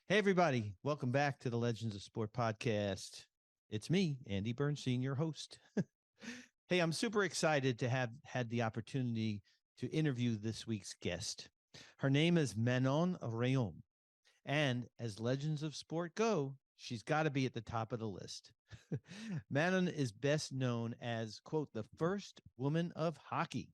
Hey, everybody. Welcome back to the Legends of Sport podcast. It's me, Andy Bernstein, your host. Hey, I'm super excited to have had the opportunity to interview this week's guest. Her name is Manon Rheaume. And as Legends of Sport go, she's got to be at the top of the list. Manon is best known as, quote, the first woman of hockey.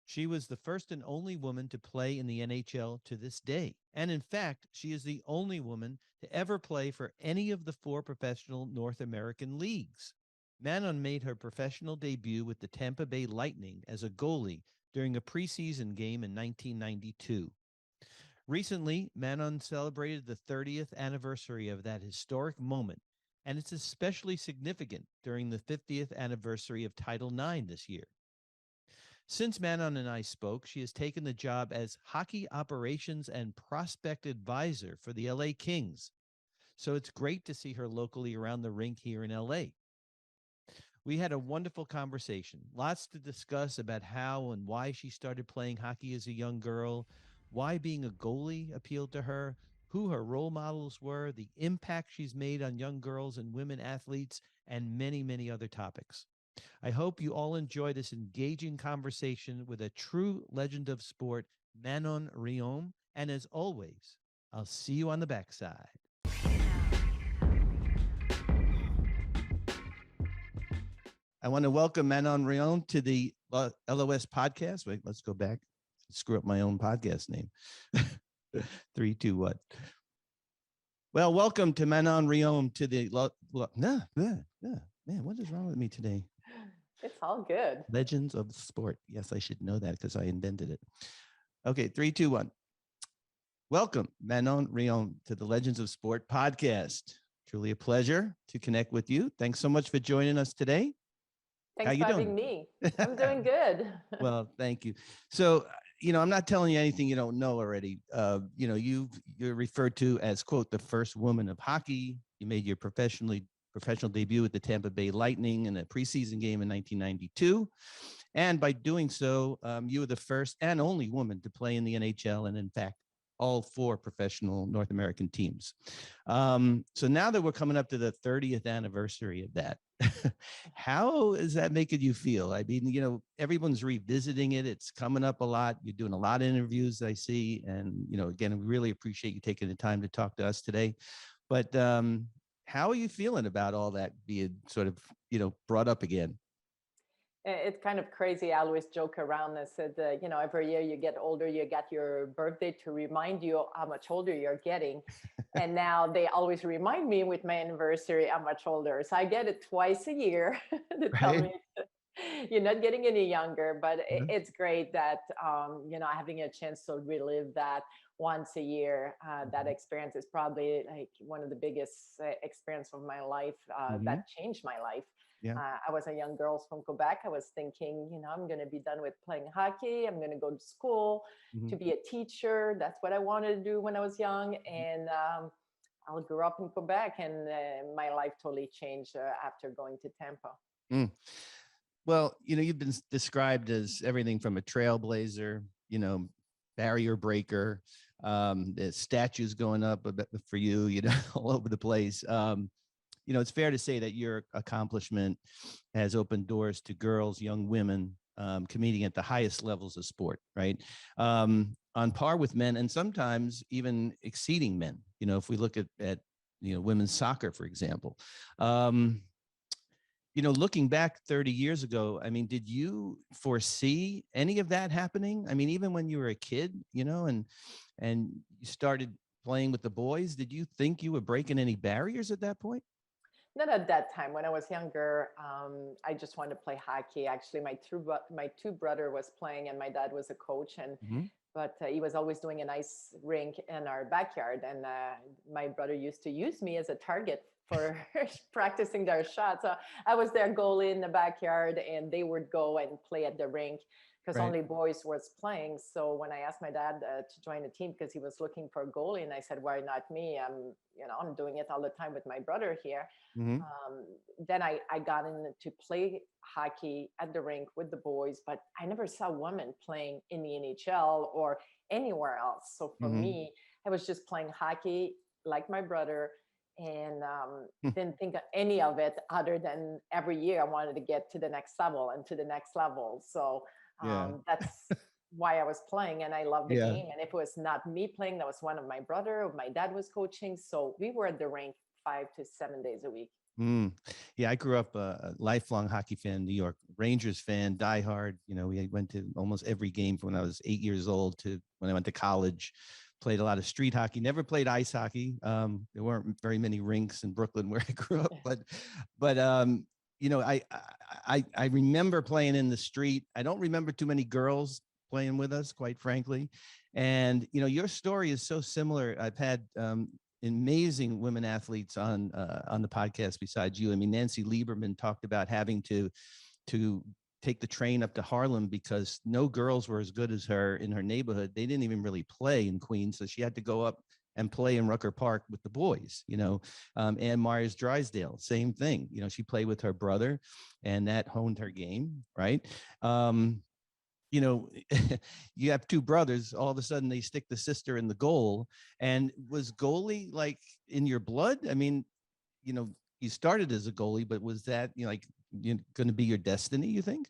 She was the first and only woman to play in the NHL to this day. And in fact, she is the only woman to ever play for any of the four professional North American leagues. Manon made her professional debut with the Tampa Bay Lightning as a goalie during a preseason game in 1992. Recently, Manon celebrated the 30th anniversary of that historic moment, and it's especially significant during the 50th anniversary of Title IX this year. Since Manon and I spoke, she has taken the job as hockey operations and prospect advisor for the LA Kings. So it's great to see her locally around the rink here in LA. We had a wonderful conversation, lots to discuss about how and why she started playing hockey as a young girl, why being a goalie appealed to her, who her role models were, the impact she's made on young girls and women athletes, and many, many other topics. I hope you all enjoy this engaging conversation with a true legend of sport, Manon Rheaume. And as always, I'll see you on the backside. I want to welcome Manon Rheaume to the LOS podcast. Wait, let's go back. Screw up my own podcast name. 3, 2, 1. Well, welcome to Manon Rheaume to the man, what is wrong with me today? It's all good. Legends of Sport. Yes, I should know that because I invented it. Okay, 3, 2, 1. Welcome, Manon Rheaume, to the Legends of Sport podcast. Truly a pleasure to connect with you. Thanks so much for joining us today. Thanks for having me. I'm doing good. Well, thank you. So, I'm not telling you anything you don't know already. You're referred to as, quote, the first woman of hockey. You made your professional debut with the Tampa Bay Lightning in a preseason game in 1992. And by doing so, you were the first and only woman to play in the NHL, and in fact, all four professional North American teams. So now that we're coming up to the 30th anniversary of that, how is that making you feel? I mean, everyone's revisiting it. It's coming up a lot. You're doing a lot of interviews, I see. And, again, we really appreciate you taking the time to talk to us today. But how are you feeling about all that being sort of, brought up again? It's kind of crazy. I always joke around and said, every year you get older, you got your birthday to remind you how much older you're getting. And now they always remind me with my anniversary how much older. So I get it twice a year to tell me you're not getting any younger. But it's great that, having a chance to relive that once a year. That experience is probably like one of the biggest experience of my life that changed my life. Yeah. I was a young girl from Quebec. I was thinking, I'm going to be done with playing hockey. I'm going to go to school to be a teacher. That's what I wanted to do when I was young. And I grew up in Quebec, and my life totally changed after going to Tampa. Well, you've been described as everything from a trailblazer, barrier breaker. There's statues going up for you, all over the place. It's fair to say that your accomplishment has opened doors to girls, young women, competing at the highest levels of sport, right? On par with men, and sometimes even exceeding men. If we look at women's soccer, for example. Looking back 30 years ago, I mean, did you foresee any of that happening? I mean, even when you were a kid, and you started playing with the boys, did you think you were breaking any barriers at that point? Not at that time. When I was younger, I just wanted to play hockey. Actually, my two brother was playing, and my dad was a coach, but he was always doing an ice rink in our backyard, and my brother used to use me as a target for practicing their shots. So I was their goalie in the backyard, and they would go and play at the rink because only boys was playing. So when I asked my dad to join the team because he was looking for a goalie, and I said, why not me? I'm doing it all the time with my brother here. Then I got in to play hockey at the rink with the boys, but I never saw women playing in the NHL or anywhere else. So for me, I was just playing hockey like my brother, and didn't think of any of it other than every year I wanted to get to the next level and to the next level. So Yeah. that's why I was playing, and I love the Yeah. game. And if it was not me playing, that was one of my brother or my dad was coaching. So we were at the rink 5 to 7 days a week. Mm. Yeah, I grew up a lifelong hockey fan, New York Rangers fan, diehard. You know, we went to almost every game from when I was 8 years old to when I went to college. Played a lot of street hockey. Never played ice hockey. There weren't very many rinks in Brooklyn where I grew up, but you know, I remember playing in the street. I don't remember too many girls playing with us, quite frankly. And you know, your story is so similar. I've had amazing women athletes on the podcast besides you. I mean, Nancy Lieberman talked about having to take the train up to Harlem because no girls were as good as her in her neighborhood. They didn't even really play in Queens, so she had to go up and play in Rucker Park with the boys. You know, Ann Myers Drysdale, same thing. You know, she played with her brother, and that honed her game, right? You know, you have two brothers, all of a sudden they stick the sister in the goal. And was goalie like in your blood? I mean, you know, you started as a goalie, but was that, you know, like going to be your destiny, you think?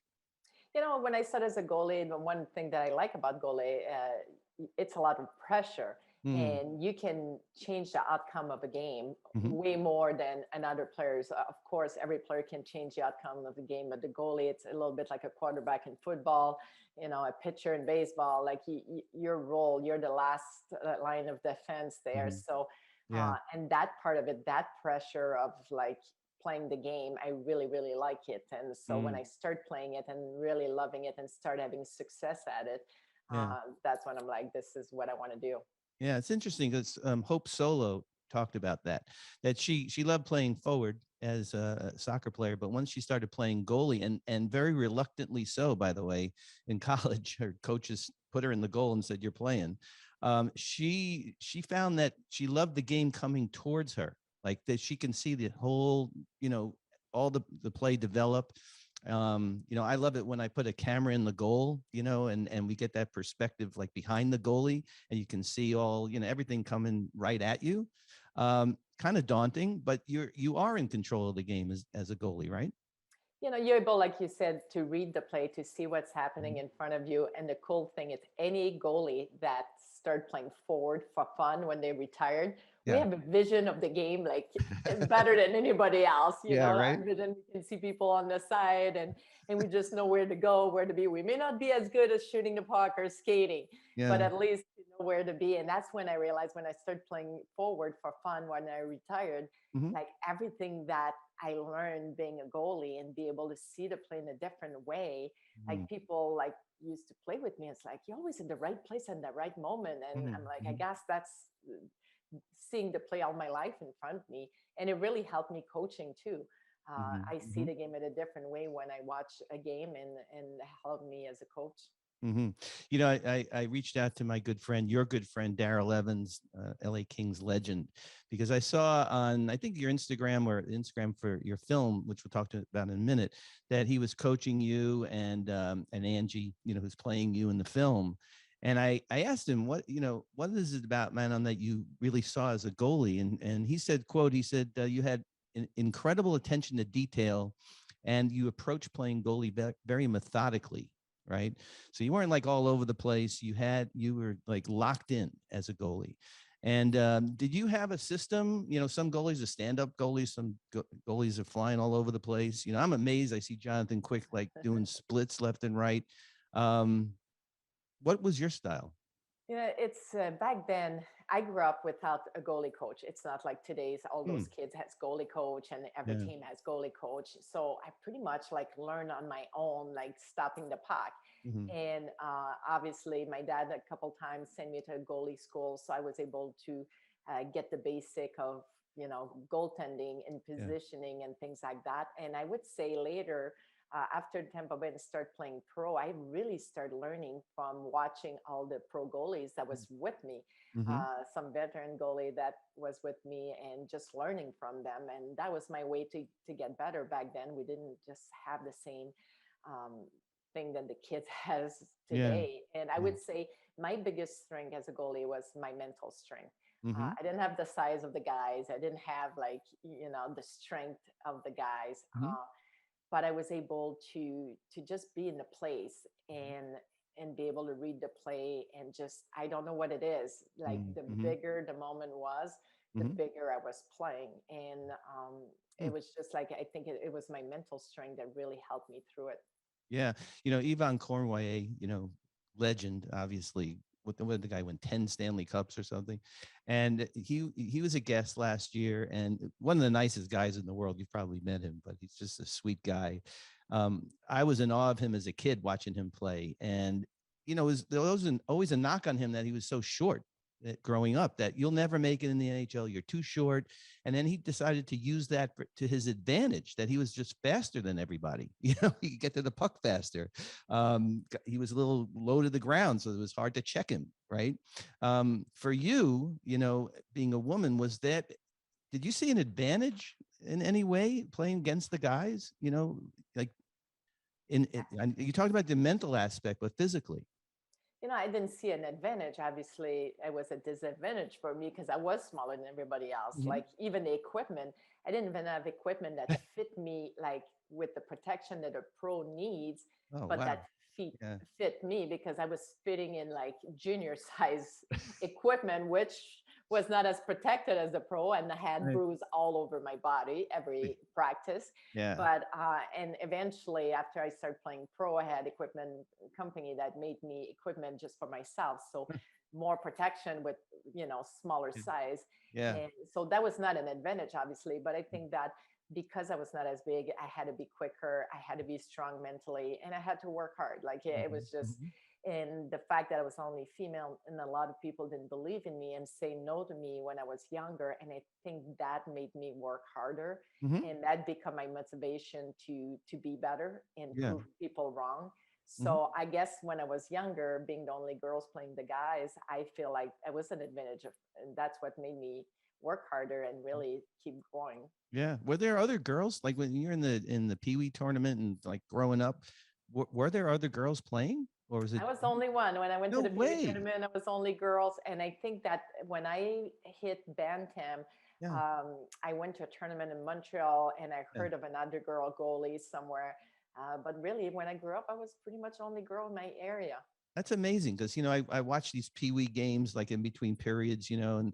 You know, when I started as a goalie, the one thing that I like about goalie, it's a lot of pressure, Mm, and you can change the outcome of a game hmm. way more than another players. Of course, every player can change the outcome of the game, but the goalie, it's a little bit like a quarterback in football, you know, a pitcher in baseball. Like your role, you're the last line of defense there. Hmm. So, Yeah. and that part of it, that pressure of like playing the game, I really, really like it. And so when Mm, I start playing it and really loving it and start having success at it, yeah. that's when I'm like, this is what I want to do. Yeah, it's interesting because Hope Solo talked about that she loved playing forward as a soccer player, but once she started playing goalie, and very reluctantly so, by the way, in college, her coaches put her in the goal and said, "You're playing." She found that she loved the game coming towards her, like that she can see the whole, you know, all the play develop. You know, I love it when I put a camera in the goal, you know, and we get that perspective like behind the goalie, and you can see all, you know, everything coming right at you. Kind of daunting, but you are in control of the game as a goalie, right? You know, you're able, like you said, to read the play, to see what's Mhm. happening in front of you. And the cool thing is, any goalie that started playing forward for fun when they retired, we Yeah. have a vision of the game like better than anybody else. You Yeah, know, right. our vision, we can see people on the side, and we just know where to go, where to be. We may not be as good as shooting the puck or skating, but Yeah. at least you know where to be. And that's when I realized, when I started playing forward for fun when I retired, Hmm. like everything that I learned being a goalie and be able to see the play in a different way. Hmm. Like people like used to play with me. It's like you're always in the right place at the right moment. And Hmm. I'm like, I Hmm. guess that's seeing the play all my life in front of me. And it really helped me coaching too. Hmm. I see Hmm. the game in a different way when I watch a game, and help me as a coach. Hmm. You know, I reached out to my good friend, your good friend, Daryl Evans, LA Kings legend, because I saw on, I think your Instagram or Instagram for your film, which we'll talk about in a minute, that he was coaching you and Angie, you know, who's playing you in the film. And I asked him, what, you know, what is it about Manon that you really saw as a goalie? And he said, quote, he said, you had incredible attention to detail, and you approach playing goalie very methodically, right? So you weren't like all over the place. You were like locked in as a goalie. And did you have a system? You know, some goalies are stand-up goalies, some goalies are flying all over the place. You know, I'm amazed. I see Jonathan Quick like doing splits left and right. Um, what was your style? You know, it's back then. I grew up without a goalie coach. It's not like today's. All Hmm. those kids has goalie coach, and every Yeah. team has goalie coach. So I pretty much like learned on my own, like stopping the puck. Hmm. And obviously, my dad a couple times sent me to a goalie school, so I was able to get the basic of goaltending and Yeah. positioning and things like that. And I would say later, after Tampa Bay and start playing pro, I really started learning from watching all the pro goalies that was with me, Hmm. some veteran goalie that was with me, and just learning from them. And that was my way to get better back then. We didn't just have the same um, thing that the kids has Yeah. today. And I Yeah. would say my biggest strength as a goalie was my mental strength. Mm-hmm. I didn't have the size of the guys. I didn't have like, the strength of the guys. Mm-hmm. But I was able to just be in the place and be able to read the play and just, I don't know what it is. Like the Mm-hmm. bigger the moment was, the Mm-hmm. bigger I was playing. And it Mm. was just like, I think it was my mental strength that really helped me through it. Yeah. Yvonne Cornway, legend, obviously. What the guy won 10 Stanley Cups or something. And he was a guest last year, and one of the nicest guys in the world. You've probably met him, but he's just a sweet guy. I was in awe of him as a kid watching him play. And, there was always a knock on him that he was so short growing up, that you'll never make it in the NHL. You're too short. And then he decided to use that to his advantage, that he was just faster than everybody. He could get to the puck faster. He was a little low to the ground, so it was hard to check him, right? For you, being a woman, did you see an advantage in any way playing against the guys? Like you talked about the mental aspect, but physically. I didn't see an advantage. Obviously, it was a disadvantage for me because I was smaller than everybody else. Mm-hmm. Like even the equipment, I didn't even have equipment that fit me like with the protection that a pro needs, Oh, but wow. that Yeah. fit me because I was fitting in like junior size equipment, which was not as protected as the pro, and I had Right. bruise all over my body every practice. Yeah. But and eventually, after I started playing pro, I had equipment company that made me equipment just for myself, so more protection with smaller size. Yeah. And so that was not an advantage, obviously, but I think that because I was not as big, I had to be quicker, I had to be strong mentally, and I had to work hard. Like it was just, and the fact that I was only female and a lot of people didn't believe in me and say no to me when I was younger, and I think that made me work harder, Mm-hmm. and that became my motivation to be better and Yeah. prove people wrong. Mm-hmm. So I guess when I was younger, being the only girls playing the guys, I feel like it was an advantage of, and that's what made me work harder and really keep growing. Yeah. Were there other girls, like when you're in the Pee Wee tournament and like growing up? Were there other girls playing, or was it? I was the only one. When I went No to the PV way. tournament, I was only girls. And I think that when I hit Bantam, Yeah. I went to a tournament in Montreal and I Yeah. heard of another girl goalie somewhere. But really, when I grew up, I was pretty much the only girl in my area. That's amazing because I watch these Pee Wee games like in between periods, and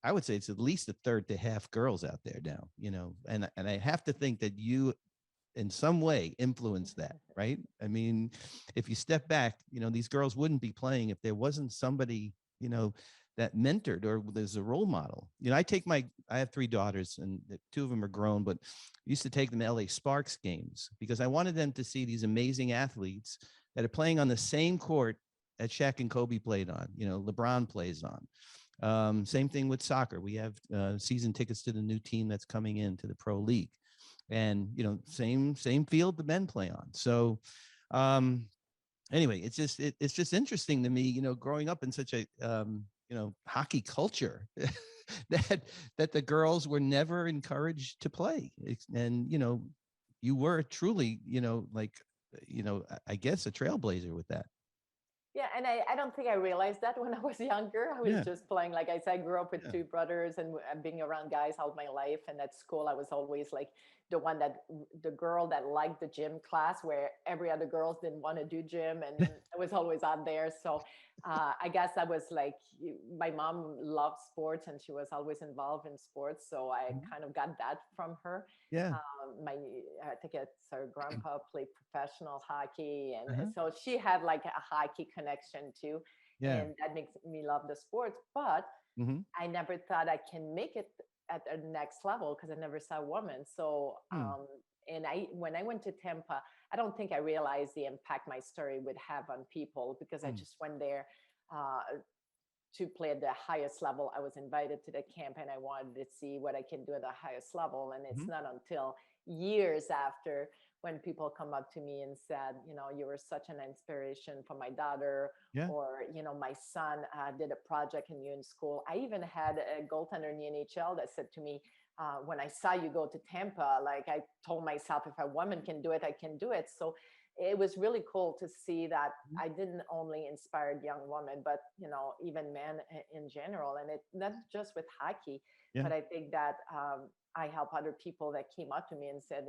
I would say it's at least a third to half girls out there now, and I have to think that you in some way influence that, right? I mean, if you step back, these girls wouldn't be playing if there wasn't somebody, that mentored or there's a role model. I have 3 daughters and 2 of them are grown, but I used to take them to LA Sparks games because I wanted them to see these amazing athletes that are playing on the same court that Shaq and Kobe played on, LeBron plays on. Same thing with soccer. We have season tickets to the new team that's coming into the pro league, and same field the men play on. So anyway, it's just interesting to me, growing up in such a hockey culture that the girls were never encouraged to play. And you were truly, like, I guess a trailblazer with that. Yeah, and I don't think I realized that when I was younger. I was Yeah. just playing. Like I said, I grew up with Yeah. 2 brothers and being around guys all my life. And at school, I was always like the girl that liked the gym class where every other girls didn't want to do gym. And I was always out there. So I guess I was like, my mom loved sports and she was always involved in sports. So I kind of got that from her. Yeah. I think it's her grandpa played professional hockey, and Uh-huh. so she had like a hockey connection too, Yeah. and that makes me love the sports. But Mm-hmm. I never thought I can make it at the next level because I never saw a woman. So, and when I went to Tampa, I don't think I realized the impact my story would have on people because I just went there. To play at the highest level. I was invited to the camp and I wanted to see what I can do at the highest level. And it's not until years after when people come up to me and said, you were such an inspiration for my daughter, Yeah. or, my son did a project in you in school. I even had a goaltender in the NHL that said to me, when I saw you go to Tampa, like I told myself, if a woman can do it, I can do it. So it was really cool to see that Mhm. I didn't only inspire young women, but even men in general. And it not just with hockey, Yeah. but I think that I help other people that came up to me and said,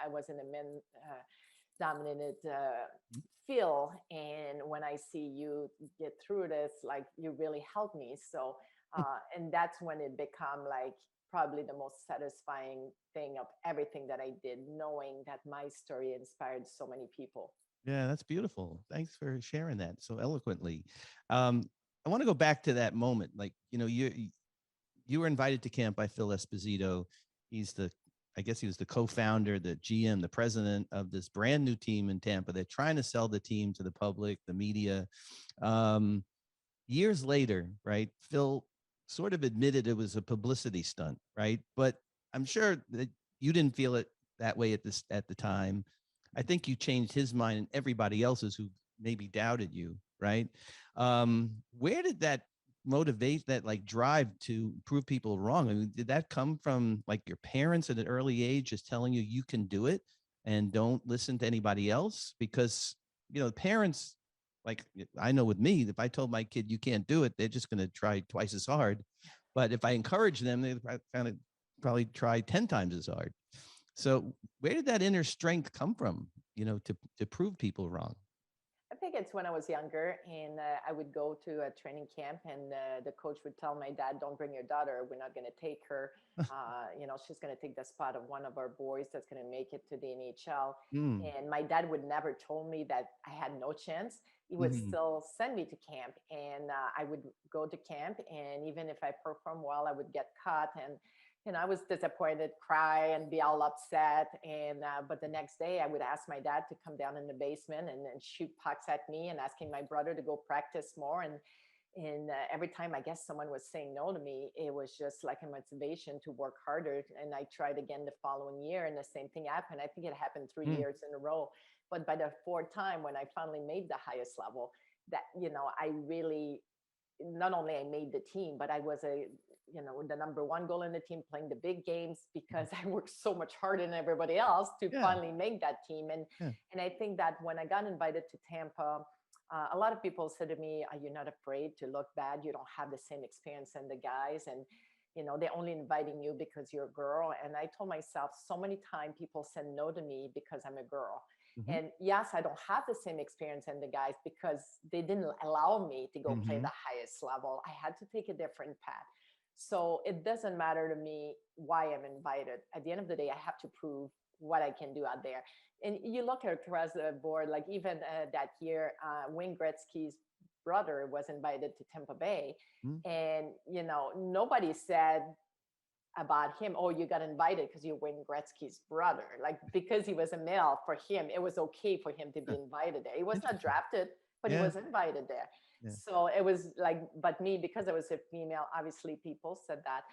I was in a men dominated Mhm. field, and when I see you get through this, like you really helped me. So, and that's when it become like probably the most satisfying thing of everything that I did, knowing that my story inspired so many people. Yeah, that's beautiful. Thanks for sharing that so eloquently. Um, I want to go back to that moment. Like, you were invited to camp by Phil Esposito. He's I guess he was the co-founder, the GM, the president of this brand new team in Tampa. They're trying to sell the team to the public, the media. Um, Years later, right? Phil sort of admitted it was a publicity stunt, right? But I'm sure that you didn't feel it that way at the time. I think you changed his mind and everybody else's who maybe doubted you, right? Where did that motivate, that like drive to prove people wrong? I mean, did that come from like your parents at an early age just telling you you can do it and don't listen to anybody else? Because parents, like, I know with me, if I told my kid you can't do it, they're just going to try twice as hard. But if I encourage them, they probably try 10 times as hard. So where did that inner strength come from, to prove people wrong? I think it's when I was younger, and I would go to a training camp, and the coach would tell my dad, "Don't bring your daughter. We're not going to take her. She's going to take the spot of one of our boys that's going to make it to the NHL." Mm. And my dad would never told me that I had no chance. He would Hmm. still send me to camp, and I would go to camp, and even if I performed well, I would get cut, and I was disappointed, cry, and be all upset. And but the next day, I would ask my dad to come down in the basement and shoot pucks at me, and asking my brother to go practice more. And every time I guess someone was saying no to me, it was just like a motivation to work harder. And I tried again the following year, and the same thing happened. I think it happened 3 years in a row. But by the fourth time, when I finally made the highest level, that I really, not only I made the team, but I was the number one goal in the team, playing the big games, because I worked so much harder than everybody else to Yeah. finally make that team. And Yeah. and I think that when I got invited to Tampa, a lot of people said to me, "Are you not afraid to look bad? You don't have the same experience than the guys, and they're only inviting you because you're a girl." And I told myself, so many times people said no to me because I'm a girl. Hmm. And yes, I don't have the same experience than the guys because they didn't allow me to go play Hmm. the highest level. I had to take a different path. So it doesn't matter to me why I'm invited. At the end of the day, I have to prove what I can do out there. And you look across the board, like even that year, Wayne Gretzky's brother was invited to Tampa Bay. Hmm. And, nobody said about him, "Oh, you got invited because you're Wayne Gretzky's brother." Like, because he was a male, for him, it was okay for him to be invited there. He was not Interesting. drafted, but he Yeah. was invited there. Yeah. So it was like, but me, because I was a female, obviously people said that.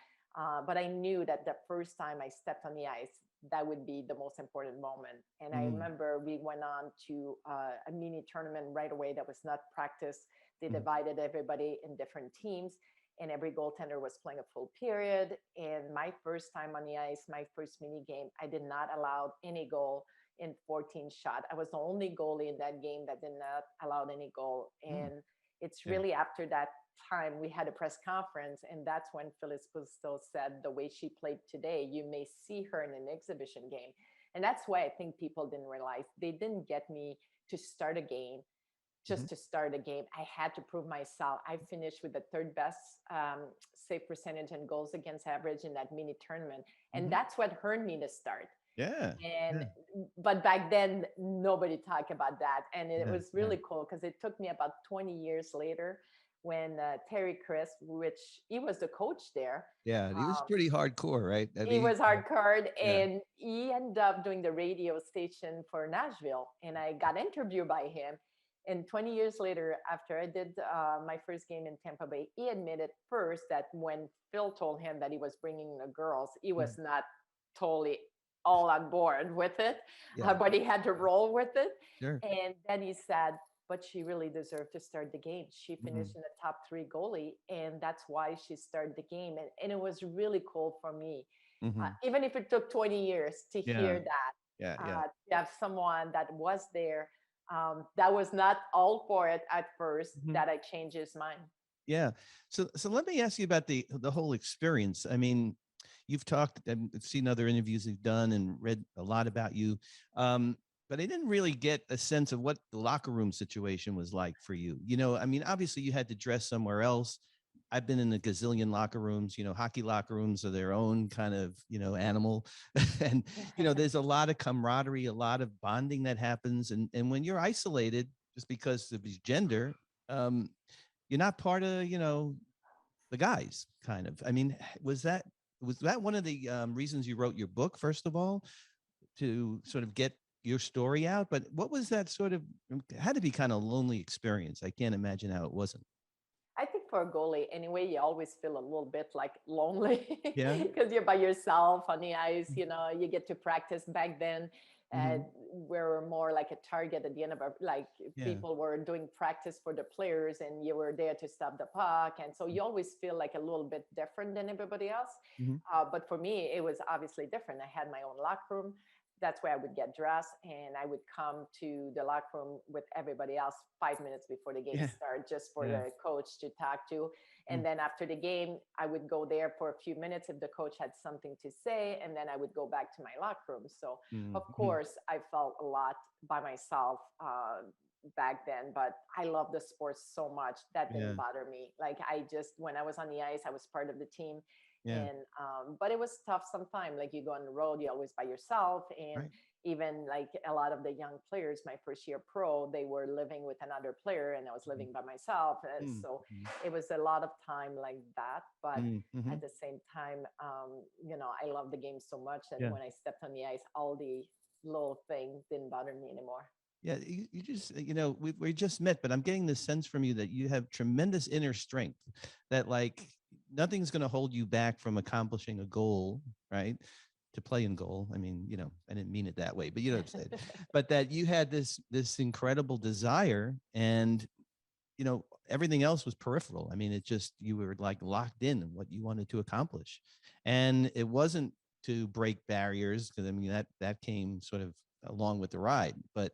But I knew that the first time I stepped on the ice, that would be the most important moment. And I Mm. remember we went on to a mini tournament right away that was not practiced. They Mhm. divided everybody in different teams, and every goaltender was playing a full period. And my first time on the ice, my first mini game, I did not allow any goal in 14 shot. I was the only goalie in that game that did not allow any goal. Mm. And it's Yeah. really after that time we had a press conference, and that's when Phyllis Pusto said, "The way she played today, you may see her in an exhibition game." And that's why I think people didn't realize, they didn't get me to start a game Mhm. just to start a game. I had to prove myself. I finished with the third best save percentage and goals against average in that mini tournament. And Mhm. that's what earned me to start. Yeah. And Yeah. but back then nobody talked about that. And it Yeah. was Yeah. really cool because it took me about 20 years later, when Terry Chris, which he was the coach there, Yeah. He was pretty hardcore, right? I he mean, was hardcore, yeah. and he ended up doing the radio station for Nashville, and I got interviewed by him. And 20 years later, after I did my first game in Tampa Bay, he admitted first that when Phil told him that he was bringing the girls, he was Mhm. not totally all on board with it, Yeah. but he had to roll with it. Sure. And then he said, "But she really deserved to start the game. She Mhm. finished in the top three goalie, and that's why she started the game." And it was really cool for me, Mhm. even if it took 20 years to Yeah. hear that, Yeah. Yeah. to have someone that was there, that was not all for it at first, Mhm. that I changed his mind. Yeah. So let me ask you about the whole experience. I mean, you've talked and seen other interviews you've done and read a lot about you. But I didn't really get a sense of what the locker room situation was like for you. I mean, obviously you had to dress somewhere else. I've been in a gazillion locker rooms. Hockey locker rooms are their own kind of, animal. And, there's a lot of camaraderie, a lot of bonding that happens. And when you're isolated just because of his gender, um, you're not part of, the guys kind of. I mean, was that one of the reasons you wrote your book, first of all, to sort of get your story out? But what was that sort of, it had to be kind of lonely experience. I can't imagine how it wasn't. I think for a goalie, anyway, you always feel a little bit like lonely Yeah. because you're by yourself on the ice. You get to practice. Back then, Mm-hmm. we were more like a target at the end of our, like, Yeah. people were doing practice for the players and you were there to stop the puck. And so you always feel like a little bit different than everybody else. Mm-hmm. But for me, it was obviously different. I had my own locker room. That's where I would get dressed and I would come to the locker room with everybody else 5 minutes before the game Yeah. started, just for Yeah. the coach to talk to. Mm. And then after the game, I would go there for a few minutes if the coach had something to say, and then I would go back to my locker room. So of Mm-hmm. course I felt a lot by myself back then, but I love the sport so much that Yeah. didn't bother me. Like, I just, when I was on the ice, I was part of the team. Yeah. And but it was tough sometimes. Like, you go on the road, you're always by yourself. And Right. even like a lot of the young players, my first year pro, they were living with another player and I was living by myself. So Mm-hmm. it was a lot of time like that. But Mm-hmm. at the same time, I love the game so much. And Yeah. when I stepped on the ice, all the little things didn't bother me anymore. Yeah, you just, we just met, but I'm getting this sense from you that you have tremendous inner strength, that like nothing's going to hold you back from accomplishing a goal, right? To play in goal. I mean, I didn't mean it that way, but you know what I'm saying. But that you had this incredible desire, and everything else was peripheral. I mean, it just, you were like locked in what you wanted to accomplish, and it wasn't to break barriers, because I mean that came sort of along with the ride. But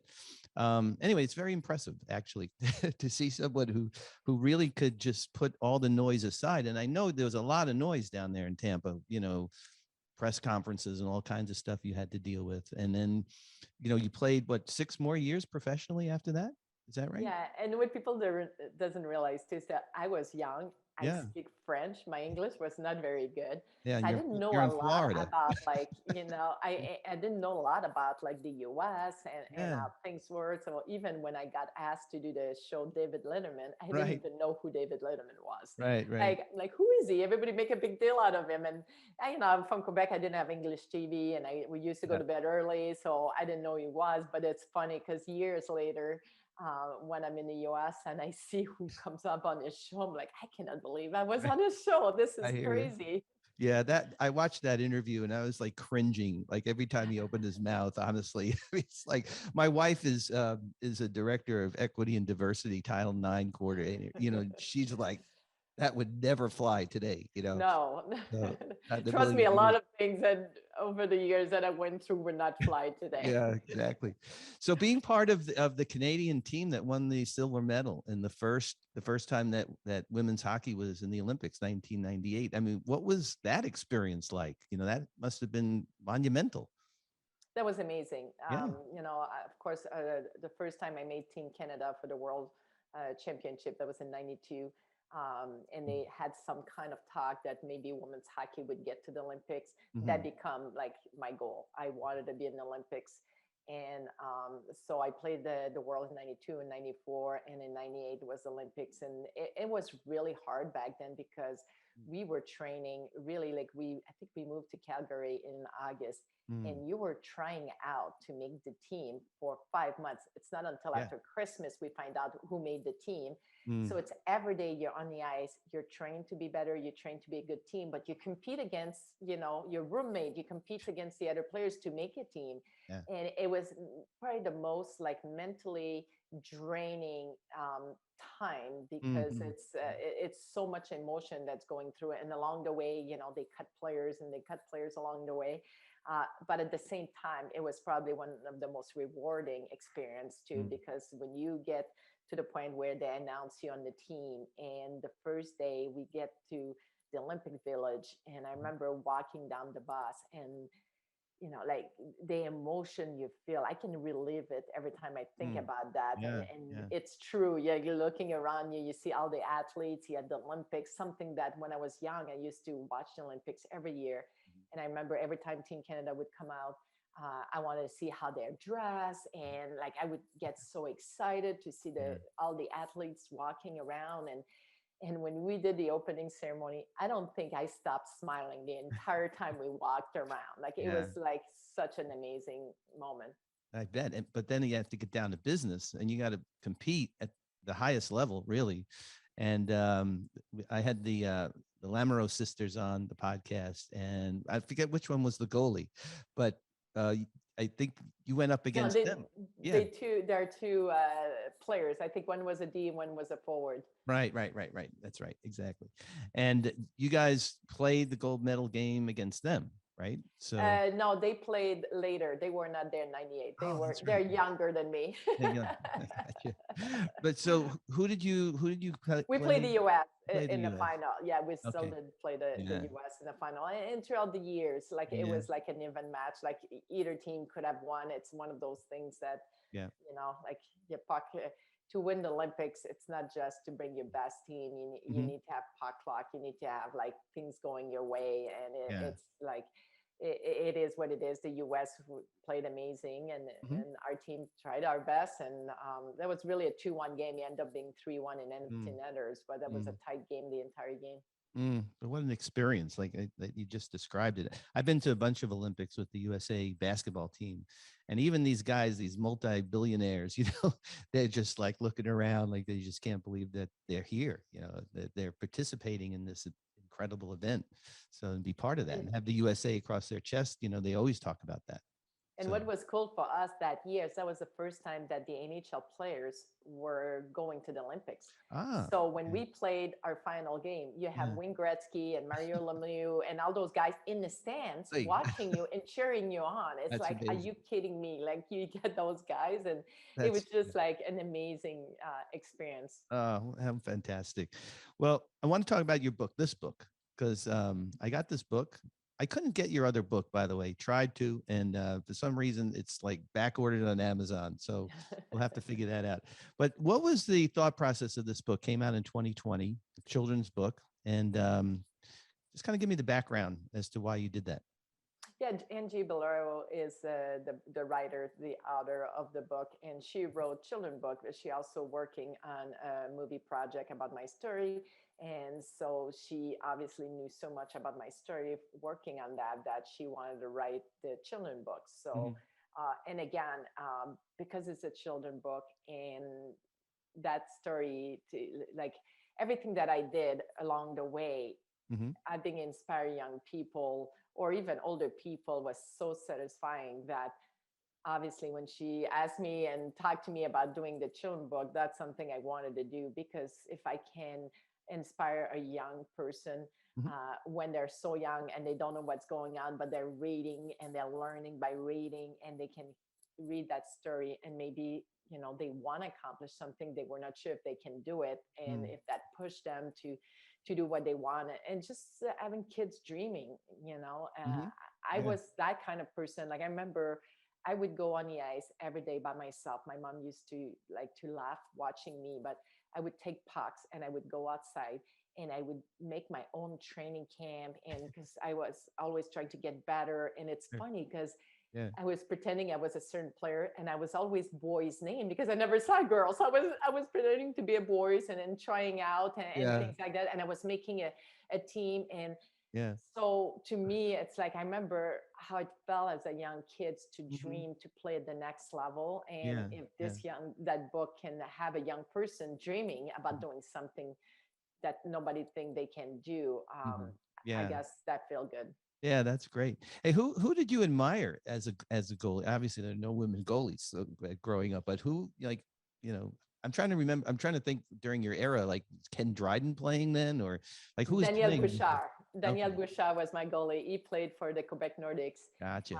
anyway, it's very impressive actually to see someone who really could just put all the noise aside. And I know there was a lot of noise down there in Tampa, press conferences and all kinds of stuff you had to deal with. And then, you played what, 6 more years professionally after that? Is that right? Yeah, and what people doesn't realize too is that I was young. I Yeah. speak French. My English was not very good, Yeah. so And I you're didn't know you're a in lot Florida. about, like, I didn't know a lot about like the U.S. and Yeah. how things were. So even when I got asked to do the show David Letterman, I didn't Right. even know who David Letterman was. Right. Right. Like, who is he? Everybody make a big deal out of him. And I'm from Quebec. I didn't have English TV, and we used to go Yeah. to bed early, so I didn't know who he was. But it's funny because years later, when I'm in the US and I see who comes up on his show, I'm like, I cannot believe I was Right. on his show. This I is hear you. crazy. Yeah, that I watched that interview and I was like cringing, like every time he opened his mouth. Honestly, it's like my wife is a director of equity and diversity, Title IX coordinator. She's like, that would never fly today. No, So not the trust million me, a lot years. of things that over the years that I went through would not fly today. Yeah, exactly. So being part of the Canadian team that won the silver medal in the first time that women's hockey was in the Olympics, 1998. I mean, what was that experience like? That must have been monumental. That was amazing. Yeah. Of course, the first time I made Team Canada for the World Championship, that was in '92. And they had some kind of talk that maybe women's hockey would get to the Olympics. Mm-hmm. That become like my goal. I wanted to be in the Olympics. And so I played the World in '92 and '94, and in '98 was Olympics. And it was really hard back then because we were training really, like, I think we moved to Calgary in August, Mm. and you were trying out to make the team for 5 months. It's not until Yeah. after Christmas we find out who made the team. Mm. So it's every day you're on the ice, you're trained to be better, you're trained to be a good team, but you compete against, your roommate, you compete against the other players to make a team. Yeah. And it was probably the most like mentally draining time because Mm-hmm. it's so much emotion that's going through it. And along the way, they cut players and they cut players along the way. But at the same time, it was probably one of the most rewarding experience too, because when you get to the point where they announce you on the team, and the first day we get to the Olympic Village, and I remember walking down the bus, and like the emotion you feel, I can relive it every time I think about that. And it's true. Yeah, you're looking around you, you see all the athletes, you had the Olympics, something that when I was young, I used to watch the Olympics every year. And I remember every time Team Canada would come out, I wanted to see how they're dressed, and like I would get so excited to see all the athletes walking around. And when we did the opening ceremony, I don't think I stopped smiling the entire time we walked around. Like it was like such an amazing moment. I bet. But then you have to get down to business, and you got to compete at the highest level, really. And I had the Lamoureux sisters on the podcast, and I forget which one was the goalie, but I think you went up against them. Yeah, there are two players. I think one was a D, one was a forward. Right. That's right, exactly. And you guys played the gold medal game against them, right? So no, they played later. They were not there in '98. They're younger than me. Gotcha. But so who did you play? We played the US in the final. Yeah, we still did play the US in the final. And throughout the years, like it was like an even match. Like either team could have won. It's one of those things that like your puck to win the Olympics, it's not just to bring your best team. You need to have puck luck. You need to have like things going your way, and it's like it is what it is. The U.S. played amazing, and our team tried our best. And that was really a 2-1 game. It ended up being 3-1 in empty netters, but that was a tight game the entire game. But what an experience, like you just described it. I've been to a bunch of Olympics with the USA basketball team, and even these guys, these multi-billionaires, they're just like looking around like they just can't believe that they're here, that they're participating in this incredible event. So to be part of that and have the USA across their chest, they always talk about that. And what was cool for us that year is that was the first time that the NHL players were going to the Olympics. So when we played our final game, you have Wayne Gretzky and Mario Lemieux and all those guys in the stands watching you and cheering you on. It's like, amazing. Are you kidding me? Like you get those guys, and it was just like an amazing experience. Oh, how fantastic. Well, I want to talk about your book, this book, because I got this book. I couldn't get your other book, by the way, tried to, and for some reason it's like back ordered on Amazon. So we'll have to figure that out. But what was the thought process of this book? Came out in 2020, children's book. And just kind of give me the background as to why you did that. Yeah, Angie Bellero is the writer, the author of the book, and she wrote children's book, but she also working on a movie project about my story. And so she obviously knew so much about my story working on that she wanted to write the children's book. So, and again, because it's a children's book and that story, like everything that I did along the way, I think inspire young people or even older people was so satisfying that obviously when she asked me and talked to me about doing the children's book, that's something I wanted to do, because if I can inspire a young person when they're so young and they don't know what's going on, but they're reading and they're learning by reading, and they can read that story and maybe they want to accomplish something, they were not sure if they can do it, and if that pushed them to do what they want, and just having kids dreaming. I was that kind of person. Like I remember I would go on the ice every day by myself. My mom used to like to laugh watching me, but I would take pucks and I would go outside and I would make my own training camp. And because I was always trying to get better. And it's funny because I was pretending I was a certain player, and I was always boys' name because I never saw girls. So I was pretending to be a boys and then trying out and things like that. And I was making a team. And so to me, it's like, I remember how it felt as a young kid to dream to play at the next level. And if that book can have a young person dreaming about doing something that nobody think they can do, I guess that felt good. Yeah, that's great. Hey, who did you admire as a goalie? Obviously, there are no women goalies growing up, but who, like, I'm trying to remember. I'm trying to think during your era, like Ken Dryden playing then, or like who was Daniel playing? Bouchard. Daniel Okay. Bouchard was my goalie. He played for the Quebec Nordics. Gotcha.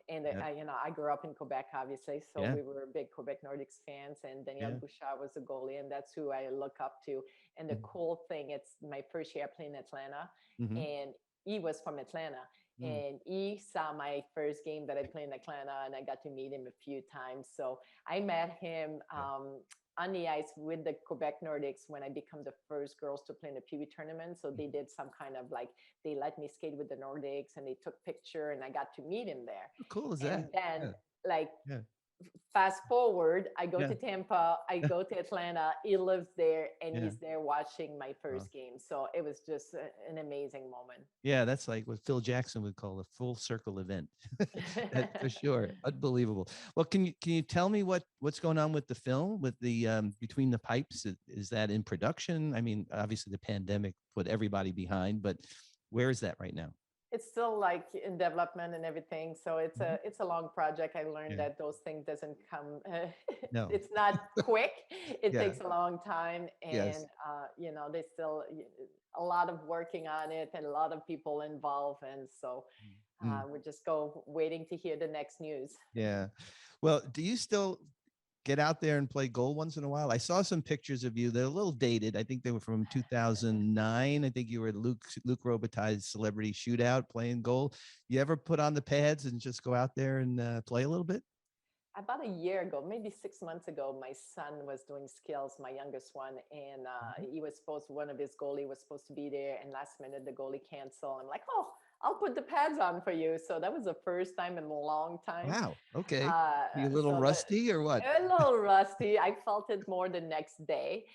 And Yep. I grew up in Quebec, obviously, so Yeah. we were big Quebec Nordics fans. And Daniel Yeah. Bouchard was the goalie, and that's who I look up to. And the cool thing, it's my first year playing Atlanta, Mm-hmm. and he was from Atlanta, Mm. and he saw my first game that I played in Atlanta, and I got to meet him a few times. So I met him Yeah. on the ice with the Quebec Nordics when I become the first girls to play in the Pee Wee tournament. So they did some kind of like, they let me skate with the Nordics, and they took picture, and I got to meet him there. How cool is And that? then Yeah. like Yeah. fast forward, I go Yeah. to Tampa, I Yeah. go to Atlanta, he lives there, and Yeah. he's there watching my Wow. first game. So it was just an amazing moment. Yeah, that's like what Phil Jackson would call a full circle event. That's for sure. Unbelievable. Well, can you tell me what's going on with the film, with the Between the Pipes? Is that in production? I mean, obviously the pandemic put everybody behind, but where is that right now? It's still like in development and everything, so Mhm. it's a long project. I learned Yeah. that those things doesn't come No. it's not quick. It Yeah. takes a long time, and Yes. they still a lot of working on it, and a lot of people involved, and so Mm. we're just go waiting to hear the next news. Yeah. Well, do you still get out there and play goal once in a while? I saw some pictures of you. They're a little dated. I think they were from 2009. I think you were at Luke Robitaille's Celebrity Shootout playing goal. You ever put on the pads and just go out there and play a little bit? About a year ago, maybe 6 months ago, my son was doing skills, my youngest one, and Mhm. he was supposed, one of his goalie was supposed to be there, and last minute the goalie canceled. I'm like, oh, I'll put the pads on for you. So that was the first time in a long time. Wow. Okay. Uh, You a little so that rusty or what? a little rusty. I felt it more the next day.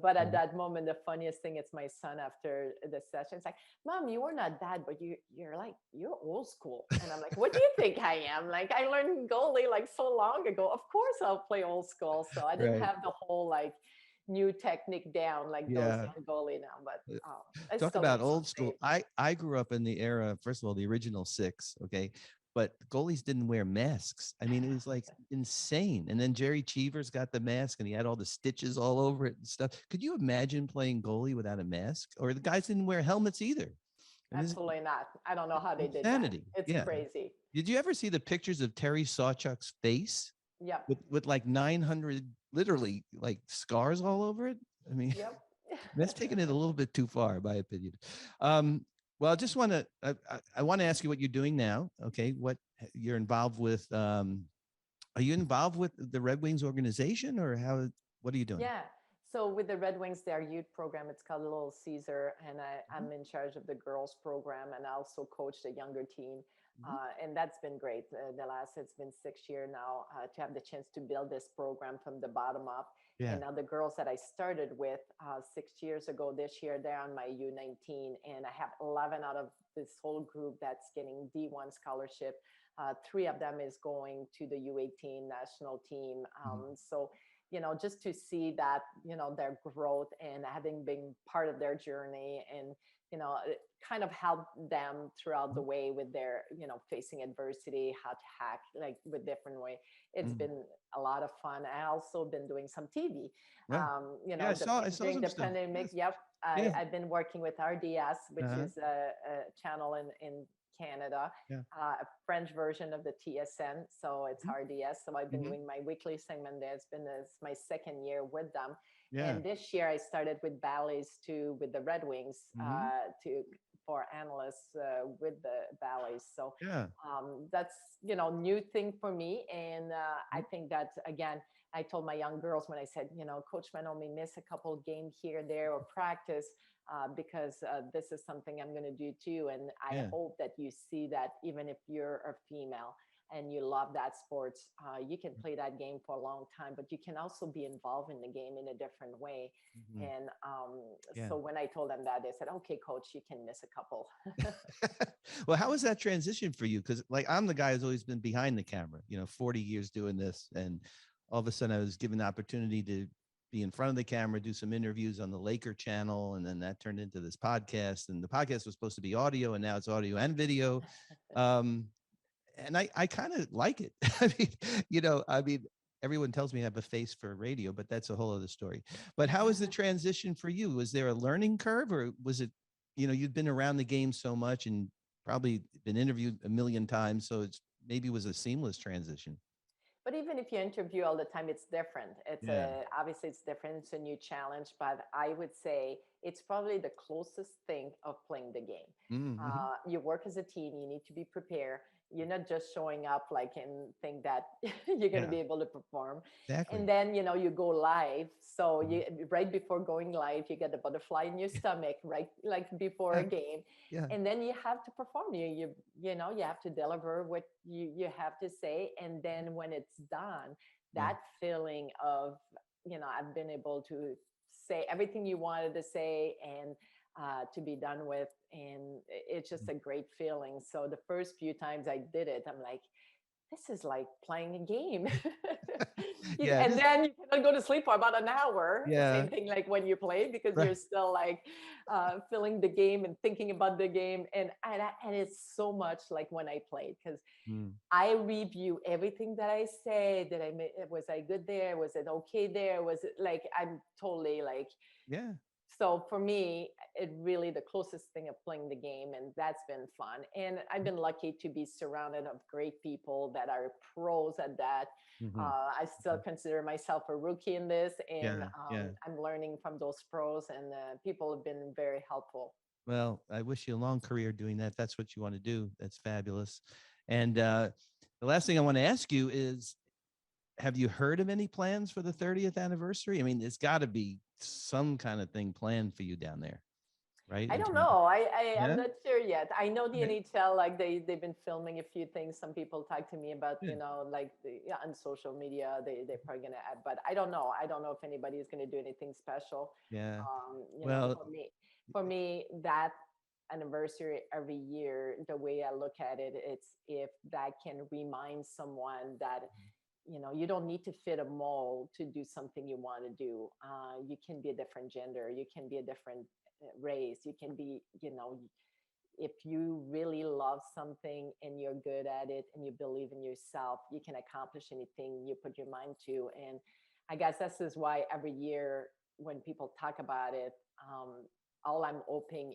But at Mhm. that moment, the funniest thing, it's my son after the session. It's like, Mom, you were not bad, but you're old school. And I'm like, what do you think I am? Like, I learned goalie like so long ago. Of course I'll play old school. So I didn't Right. have the whole like new technique down like those Yeah. young goalie now, but Uh, I Talk still about learned some old school. things. I grew up in the era, first of all, the original six, okay? But goalies didn't wear masks. I mean, it was like insane. And then Jerry Cheever's got the mask and he had all the stitches all over it and stuff. Could you imagine playing goalie without a mask? Or the guys didn't wear helmets either. And this is Absolutely not. I don't know how they did that. insanity. It's Yeah. crazy. Did you ever see the pictures of Terry Sawchuk's face Yep. with like 900 literally like scars all over it? I mean, Yep. that's taking it a little bit too far, in my opinion. Um, well, I just want to I want to ask you what you're doing now. Okay, what you're involved with? Are you involved with the Red Wings organization, or how? What are you doing? Yeah. So with the Red Wings, their youth program, it's called Little Caesar, and Mhm. I'm in charge of the girls program, and I also coach the younger team. Mhm. And that's been great. It's been 6 years now to have the chance to build this program from the bottom up. Yeah. And now the girls that I started with 6 years ago, this year, they're on my U19, and I have 11 out of this whole group that's getting D1 scholarship. Three of them is going to the U18 national team. Mhm. So just to see that, their growth and having been part of their journey, and, it kind of help them throughout the Mhm. way with their, facing adversity, how to hack like with different way. It's Mhm. been a lot of fun. I also been doing some TV, Yeah. Yeah, I saw during some the stuff. pandemic. Yes. Yep. Yeah. I've been working with RDS, which Uh-huh. is a channel in Canada, Yeah. a French version of the TSN. So it's Mhm. RDS. So I've been Mhm. doing my weekly segment there. It's been my second year with them. Yeah. And this year I started with Bally's too, with the Red Wings Mhm. for analysts with the Bally's. So Yeah. that's, new thing for me. And I Mhm. think that, again, I told my young girls when I said, Coach Manon may miss a couple of games here, there, or practice because this is something I'm going to do too. And I Yeah. hope that you see that even if you're a female and you love that sports, you can play that game for a long time, but you can also be involved in the game in a different way. Mhm. And Yeah. so when I told them that, they said, okay, coach, you can miss a couple. Well, how was that transition for you? Because like I'm the guy who's always been behind the camera, 40 years doing this. And all of a sudden I was given the opportunity to be in front of the camera, do some interviews on the Laker channel. And then that turned into this podcast. And the podcast was supposed to be audio, and now it's audio and video. Um, and I kind of like it. I mean, everyone tells me I have a face for radio, but that's a whole other story. But how was the transition for you? Was there a learning curve, or was it, you've been around the game so much and probably been interviewed a million times. So maybe it was a seamless transition. But even if you interview all the time, it's different. Yeah. Obviously it's different. It's a new challenge, but I would say it's probably the closest thing of playing the game. Mm-hmm. You work as a team. You need to be prepared. You're not just showing up like and think that you're going to Yeah, be able to perform. exactly. And then you go live. So Mhm. you right before going live, you get the butterfly in your stomach, right? Like before Yeah. a game, Yeah. and then you have to perform. You have to deliver what you have to say, and then when it's done, Yeah. that feeling of I've been able to say everything you wanted to say and to be done with, and it's just a great feeling. So the first few times I did it, I'm like, this is like playing a game. Yeah. And then you cannot go to sleep for about an hour. Yeah. Same thing like when you play, because Right. you're still like feeling the game and thinking about the game. And it's so much like when I played, because Mm. I review everything that I say. Did I was I good there? Was it okay there? Was it like I'm totally like, Yeah. so for me, it really the closest thing of playing the game, and that's been fun. And I've been lucky to be surrounded of great people that are pros at that. Mm-hmm. I still consider myself a rookie in this, and Yeah. Yeah. I'm learning from those pros, and people have been very helpful. Well, I wish you a long career doing that. That's what you want to do. That's fabulous. And the last thing I want to ask you is, have you heard of any plans for the 30th anniversary? I mean, it's got to be some kind of thing planned for you down there, right? I In don't terms of, know. I'm yeah. not sure yet. I know the Okay. NHL, like they've been filming a few things. Some people talk to me about, Yeah. like yeah, on social media, they're probably gonna add, but I don't know. I don't know if anybody is gonna do anything special. Yeah. Well, For me, that anniversary every year, the way I look at it, it's if that can remind someone that you don't need to fit a mold to do something you want to do. You can be a different gender, you can be a different race, you can be, if you really love something and you're good at it and you believe in yourself, you can accomplish anything you put your mind to. And I guess this is why every year when people talk about it, all I'm hoping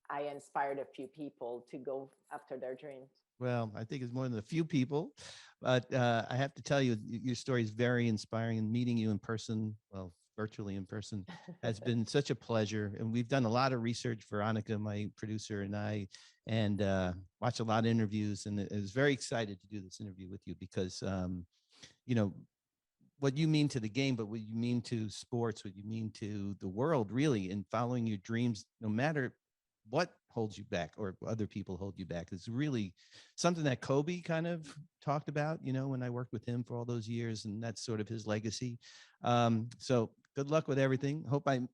I inspired a few people to go after their dreams. well, I think it's more than a few people, but I have to tell you, your story is very inspiring. And meeting you in person, well, virtually in person, has been such a pleasure. And we've done a lot of research, Veronica, my producer, and I, and watched a lot of interviews. And I was very excited to do this interview with you because, you know, what you mean to the game, but what you mean to sports, what you mean to the world, really, in following your dreams, no matter what holds you back or other people hold you back, is really something that Kobe kind of talked about, when I worked with him for all those years, and that's sort of his legacy. So good luck with everything.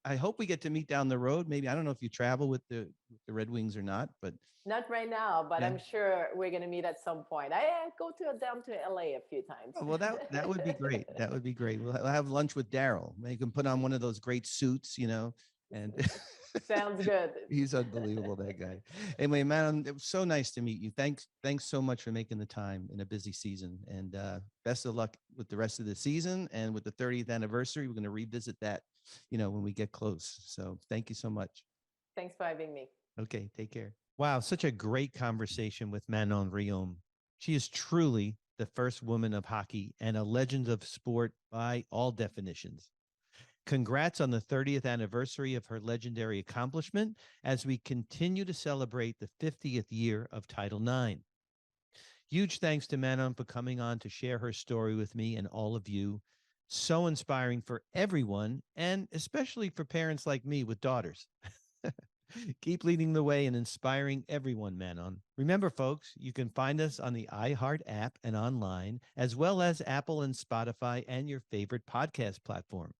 I hope we get to meet down the road. Maybe, I don't know if you travel with the Red Wings or not, but Not right now, but yeah. I'm sure we're going to meet at some point. I go down to LA a few times. Oh, well, that would be great. That would be great. We'll have lunch with Daryl. You can put on one of those great suits, and Sounds good. he's unbelievable, that guy. Anyway, man, it was so nice to meet you. Thanks so much for making the time in a busy season, and best of luck with the rest of the season and with the 30th anniversary. We're going to revisit that, when we get close. So thank you so much. Thanks for having me. Okay, take care. Wow, such a great conversation with Manon Rheaume. She is truly the first woman of hockey and a legend of sport by all definitions. Congrats on the 30th anniversary of her legendary accomplishment as we continue to celebrate the 50th year of Title IX. Huge thanks to Manon for coming on to share her story with me and all of you. So inspiring for everyone, and especially for parents like me with daughters. Keep leading the way and inspiring everyone, Manon. Remember, folks, you can find us on the iHeart app and online, as well as Apple and Spotify and your favorite podcast platform.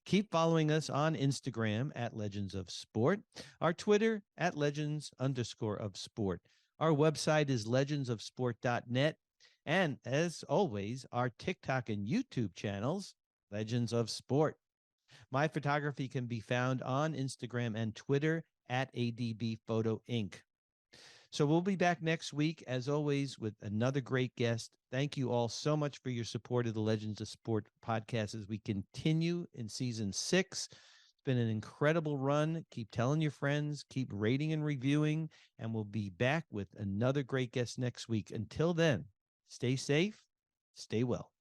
Keep following us on Instagram at Legends of Sport, our Twitter at Legends_of Sport. Our website is legendsofsport.net. And as always, our TikTok and YouTube channels, Legends of Sport. My photography can be found on Instagram and Twitter at ADB Photo Inc. So we'll be back next week, as always, with another great guest. Thank you all so much for your support of the Legends of Sport podcast as we continue in season 6 been an incredible run. Keep telling your friends, keep rating and reviewing, and we'll be back with another great guest next week. Until then, stay safe, stay well.